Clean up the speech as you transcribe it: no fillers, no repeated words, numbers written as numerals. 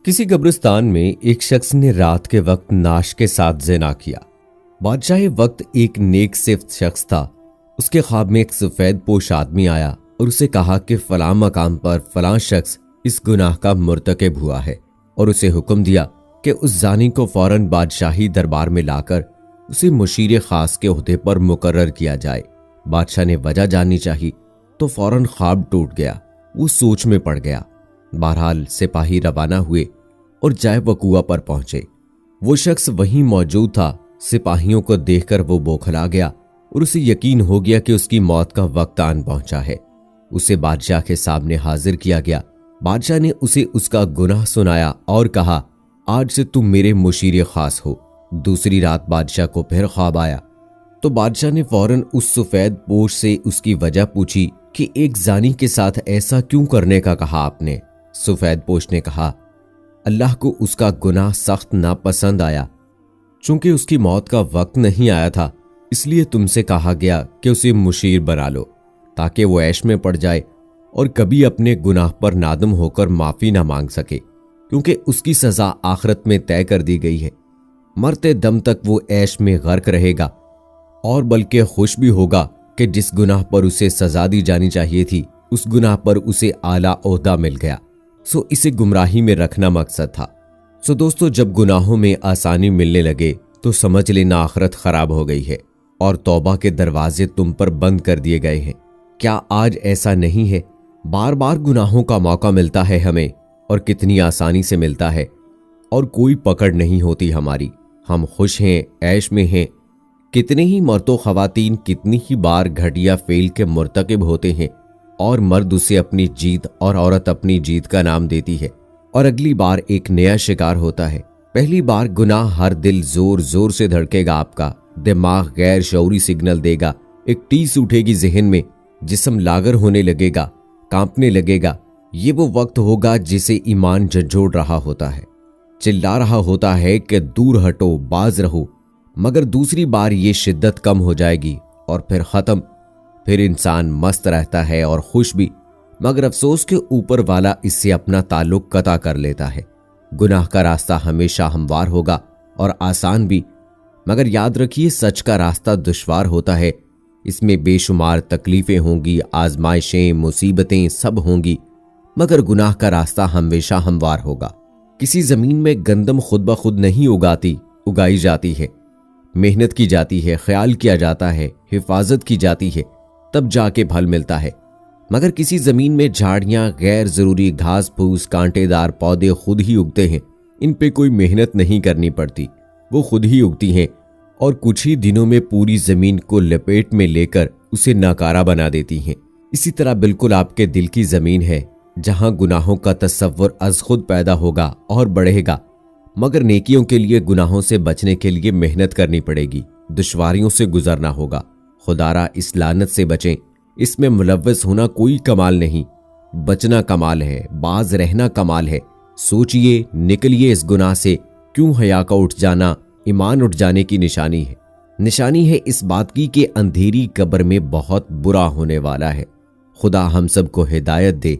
किसी कब्रिस्तान में एक शख्स ने रात के वक्त नाश के साथ ज़िना किया। बादशाह वक्त एक नेक सिफ्त शख्स था। उसके ख्वाब में एक सफेद पोश आदमी आया और उसे कहा कि फलां मकाम पर फलां शख्स इस गुनाह का मुर्तकिब हुआ है, और उसे हुक्म दिया कि उस जानी को फौरन बादशाही दरबार में लाकर उसे मुशीर खास के ओहदे पर मुकर्रर किया जाए। बादशाह ने वजह जाननी चाहिए तो फौरन ख्वाब टूट गया। वो सोच में पड़ गया। बहरहाल सिपाही रवाना हुए और जाए वकूआ पर पहुंचे। वो शख्स वहीं मौजूद था। सिपाहियों को देखकर वो बौखला गया और उसे यकीन हो गया कि उसकी मौत का वक्त आन पहुंचा है। उसे बादशाह के सामने हाजिर किया गया। बादशाह ने उसे उसका गुनाह सुनाया और कहा, आज से तुम मेरे मुशीर खास हो। दूसरी रात बादशाह को फिर ख्वाब आया तो बादशाह ने फौरन उस सफेद पोश से उसकी वजह पूछी कि एक जानी के साथ ऐसा क्यों करने का कहा आपने। सफेद पोश ने कहा, अल्लाह को उसका गुनाह सख्त नापसंद आया। चूंकि उसकी मौत का वक्त नहीं आया था, इसलिए तुमसे कहा गया कि उसे मुशीर बना लो ताकि वो ऐश में पड़ जाए और कभी अपने गुनाह पर नादम होकर माफी ना मांग सके, क्योंकि उसकी सजा आखिरत में तय कर दी गई है। मरते दम तक वो ऐश में गर्क रहेगा और बल्कि खुश भी होगा कि जिस गुनाह पर उसे सजा दी जानी चाहिए थी, उस गुनाह पर उसे आला ओहदा मिल गया। सो इसे गुमराही में रखना मकसद था। सो दोस्तों, जब गुनाहों में आसानी मिलने लगे तो समझ लेना आखिरत खराब हो गई है और तौबा के दरवाजे तुम पर बंद कर दिए गए हैं। क्या आज ऐसा नहीं है? बार बार गुनाहों का मौका मिलता है हमें, और कितनी आसानी से मिलता है, और कोई पकड़ नहीं होती हमारी। हम खुश हैं, ऐश में हैं। कितने ही मर्दो ख्वातीन कितनी ही बार घटिया फेल के मुर्तकिब होते हैं और मर्द उसे अपनी जीत और औरत अपनी जीत का नाम देती है, और अगली बार एक नया शिकार होता है। पहली बार गुनाह हर दिल जोर जोर से धड़केगा, आपका दिमाग गैर शऊरी सिग्नल देगा, एक टीस उठेगी जहन में, जिस्म लागर होने लगेगा, कांपने लगेगा। ये वो वक्त होगा जिसे ईमान झंझोड़ रहा होता है, चिल्ला रहा होता है कि दूर हटो, बाज रहो। मगर दूसरी बार ये शिद्दत कम हो जाएगी और फिर खत्म। फिर इंसान मस्त रहता है और खुश भी, मगर अफसोस के ऊपर वाला इससे अपना ताल्लुक कता कर लेता है। गुनाह का रास्ता हमेशा हमवार होगा और आसान भी, मगर याद रखिए सच का रास्ता दुश्वार होता है। इसमें बेशुमार तकलीफें होंगी, आजमाइशें, मुसीबतें सब होंगी, मगर गुनाह का रास्ता हमेशा हमवार होगा। किसी जमीन में गंदम खुद ब खुद नहीं उगाई जाती है। मेहनत की जाती है, ख्याल किया जाता है, हिफाजत की जाती है, तब जाके फल मिलता है। मगर किसी जमीन में झाड़ियां, गैर जरूरी घास फूस, कांटेदार पौधे खुद ही उगते हैं। इन पे कोई मेहनत नहीं करनी पड़ती, वो खुद ही उगती हैं और कुछ ही दिनों में पूरी जमीन को लपेट में लेकर उसे नाकारा बना देती हैं। इसी तरह बिल्कुल आपके दिल की जमीन है, जहां गुनाहों का तस्वुर अज खुद पैदा होगा और बढ़ेगा। मगर नेकियों के लिए गुनाहों से बचने के लिए मेहनत करनी पड़ेगी, दुश्वारियों से गुजरना होगा। खुदारा इस लानत से बचें। इसमें मुलव्वस होना कोई कमाल नहीं, बचना कमाल है, बाज रहना कमाल है। सोचिए, निकलिए इस गुनाह से। क्यों हया का उठ जाना ईमान उठ जाने की निशानी है। निशानी है इस बात की कि अंधेरी कब्र में बहुत बुरा होने वाला है। खुदा हम सबको हिदायत दे।